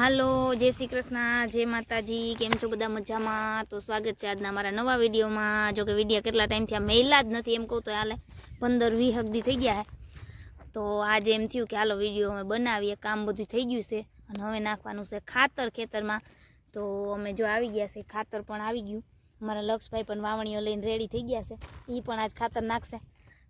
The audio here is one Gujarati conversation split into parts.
હાલો, જય શ્રી કૃષ્ણ, જય માતાજી। કેમ છો બધા? મજામાં? તો સ્વાગત છે આજના મારા નવા વિડીયોમાં। જો કે વિડીયો કેટલા ટાઈમથી આ મેલા જ નથી, એમ કહું તો હાલે 15-20 હગદી થઈ ગયા છે। તો આજે એમ થયું કે હાલો વિડીયો અમે બનાવીએ, કામ બધું થઈ ગયું છે અને હવે નાખવાનું છે ખાતર ખેતરમાં। તો અમે જો આવી ગયા છે, ખાતર પણ આવી ગયું। અમારા લક્ષભાઈ પણ વાવણીઓ લઈને રેડી થઈ ગયા છે, એ પણ આજ ખાતર નાખશે।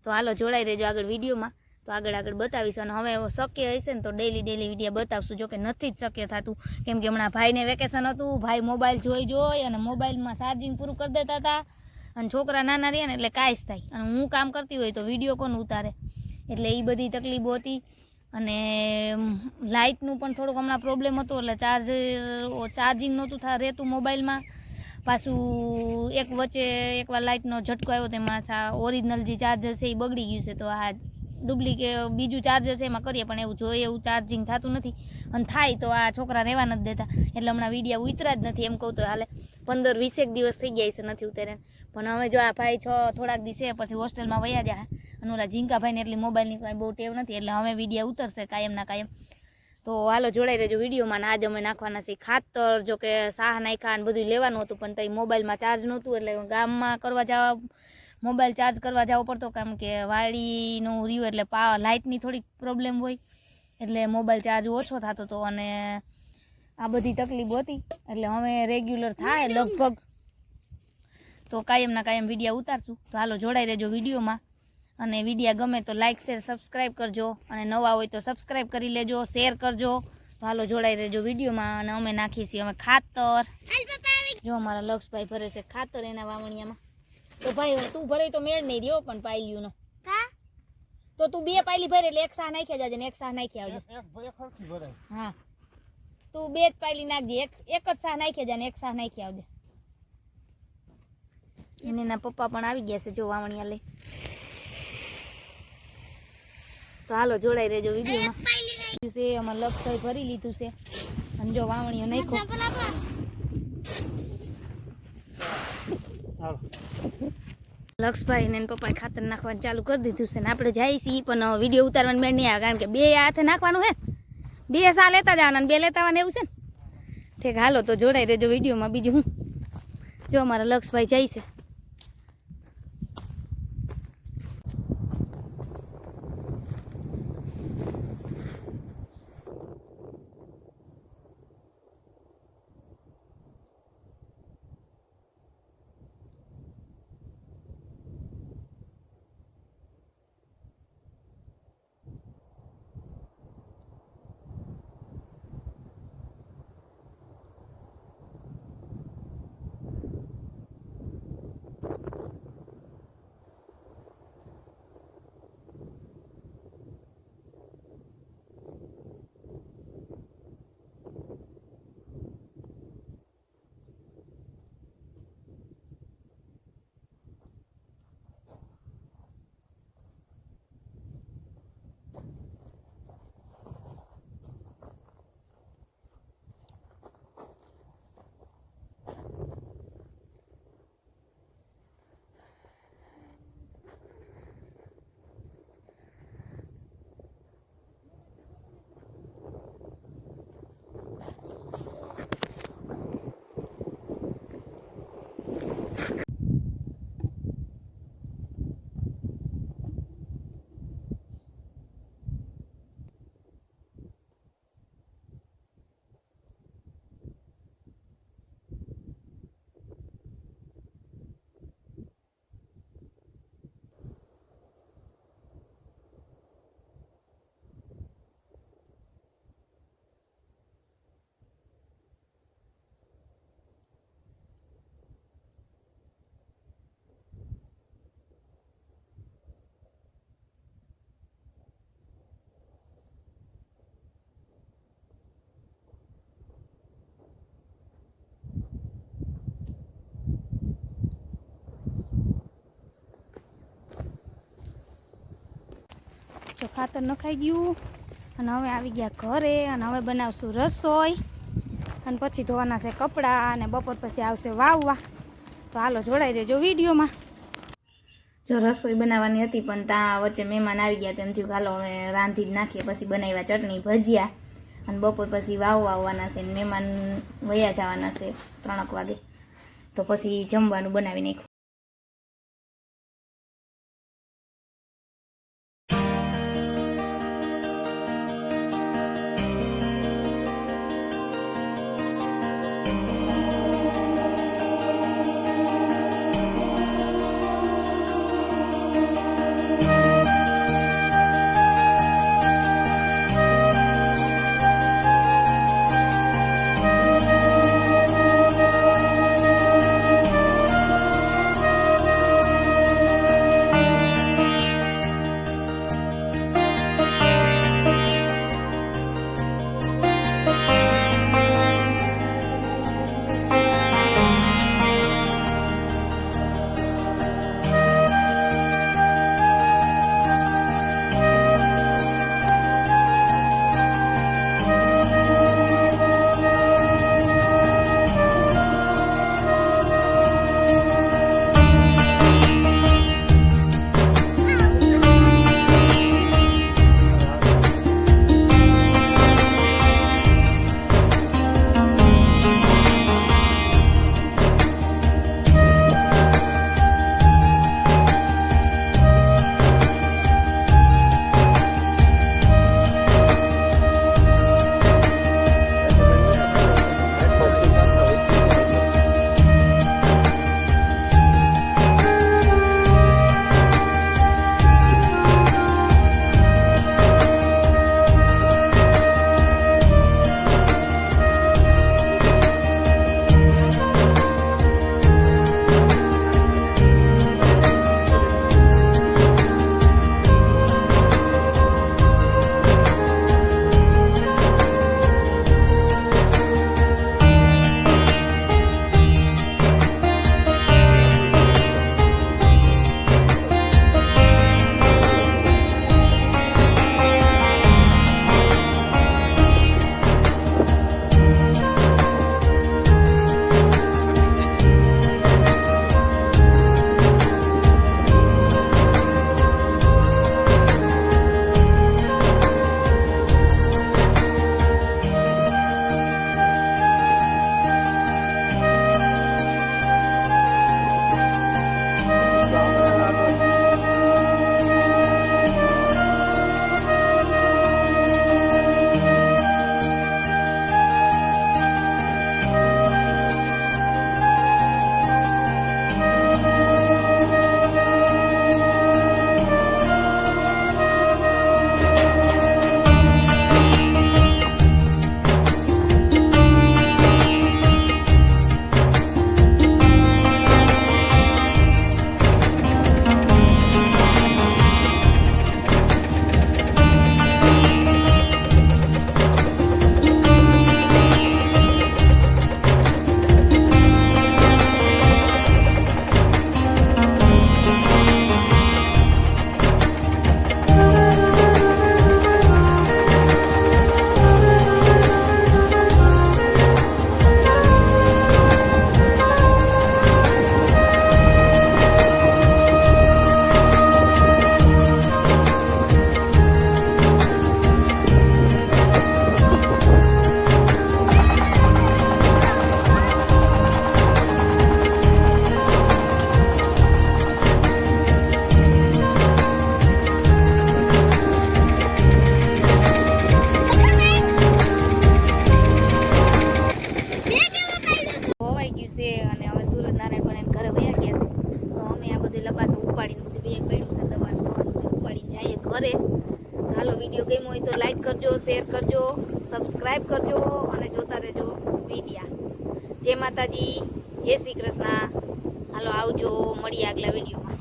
તો હાલો જોડાઈ રહેજો આગળ વિડીયોમાં। તો આગળ બતાવીશ અને હવે શક્ય હશે ને તો ડેલી વિડીયો બતાવશું। જો કે નથી જ શક્ય થતું, કેમ કે હમણાં ભાઈને વેકેશન હતું, ભાઈ મોબાઈલ જોઈ અને મોબાઈલમાં ચાર્જિંગ પૂરું કરી દેતા હતા અને છોકરા નાના રહ્યા ને એટલે કાંઈ જ થાય અને હું કામ કરતી હોય તો વિડીયો કોણ ઉતારે, એટલે એ બધી તકલીફો હતી। અને લાઇટનું પણ થોડુંક હમણાં પ્રોબ્લેમ હતો, એટલે ચાર્જિંગ નહોતું રહેતું મોબાઈલમાં। પાછું એક વચ્ચે એકવાર લાઇટનો ઝટકો આવ્યો, તેમાં ઓરિજિનલ જે ચાર્જર છે એ બગડી ગયું છે। તો આ ડુપ્લિકેટ બીજું ચાર્જર છે એમાં કરીએ, પણ એવું જોઈએ એવું ચાર્જિંગ થતું નથી અને થાય તો આ છોકરા રહેવા નથી દેતા, એટલે હમણાં વિડીયો ઉતરા જ નથી, એમ કહું તો હાલે 15-20 દિવસ થઈ ગયા છે નથી ઉતાર્યા। પણ હવે જો આ ભાઈ થોડાક દિવસે પછી હોસ્ટેલમાં વયા જાય અને ઓલા ઝીંકાભાઈને એટલી મોબાઈલની કાંઈ બહુ ટેવ નથી, એટલે હવે વિડીયો ઉતરશે કાયમના કાયમ। તો હાલો જોડાઈ રહેજો વિડીયોમાં। ને આજે અમે નાખવાના છે ખાતર। જો કે સાહ નાખ્યા અને બધું લેવાનું હતું, પણ તઈ મોબાઈલમાં ચાર્જ નહોતું, એટલે ગામમાં કરવા જવા મોબાઈલ ચાર્જ કરવા જવો પડતો, કેમ કે વાડીનું રહ્યું એટલે લાઇટની થોડીક પ્રોબ્લેમ હોય, એટલે મોબાઈલ ચાર્જ ઓછો થતો હતો અને આ બધી તકલીફ હતી। એટલે હવે રેગ્યુલર થાય લગભગ તો કાયમના કાયમ વિડીયો ઉતારશું। તો હાલો જોડાઈ રહેજો વિડીયોમાં અને વિડીયો ગમે તો લાઇક શેર સબસ્ક્રાઈબ કરજો અને નવા હોય તો સબસ્ક્રાઈબ કરી લેજો, શેર કરજો। તો હાલો જોડાઈ રહેજો વિડીયોમાં અને અમે નાખીએ છીએ અમે ખાતર। જો અમારા લક્ષભાઈ ભરે છે ખાતર એના વાવણિયામાં। તો ભાઈ તું ભરે તો મેળ નહીં રહ્યો, પણ પાયલ્યું નો તો તું બે પાયલી ભરે એટલે એક સાહ નાખ્યા જાજે ને એક સાહ નાખી આવજો। હા, તું બે જ પાયલી નાખજે, એક જ સાહ નાખ્યા જાય ને એક સાહ નાખી આવજે। એને એના પપ્પા પણ આવી ગયા છે જો વાવણિયા લઈ। તો હાલો જોડાઈ રહેજો વિડીયોમાં। અમારે લક્ષભાઈ ભરી લીધું છે અને જો વાવણીઓ નાખ્યો। લક્ષભાઈ ને પપ્પાએ ખાતર નાખવાનું ચાલુ કરી દીધું છે ને આપણે જઈએ છીએ, પણ વિડીયો ઉતારવાનું મેળ નહીં આવે, કારણ કે બે હાથે નાખવાનું હે, બે સા લેતા જવાના અને બે લેતા આવવાના એવું છે ને। ઠીક હાલો તો જોડાઈ રહેજો વિડીયોમાં। બીજું હું જો અમારા લક્ષભાઈ જાય છે। જો ખાતર નખાઈ ગયું અને હવે આવી ગયા ઘરે અને હવે બનાવશું રસોઈ અને પછી ધોવાના છે કપડાં અને બપોર પછી આવશે વાવવા। તો હાલો જોડાઈ દેજો વિડીયોમાં। જો રસોઈ બનાવવાની હતી, પણ ત્યાં વચ્ચે મહેમાન આવી ગયા, તો એમ થયું હાલો હવે રાંધી જ નાખીએ। પછી બનાવ્યા ચટણી ભજીયા અને બપોર પછી વાવ આવવાના છે, મહેમાન વયા જવાના છે 3 વાગે, તો પછી જમવાનું બનાવી નાખ્યું. વિડીયો ગમ્યો હોય તો લાઈક કરજો, શેર કરજો, સબસ્ક્રાઈબ કરજો અને જોતા રહેજો વિડીયા. જય માતાજી, જય શ્રી કૃષ્ણ. હાલો આવજો, મળીએ આગલા વિડીયોમાં.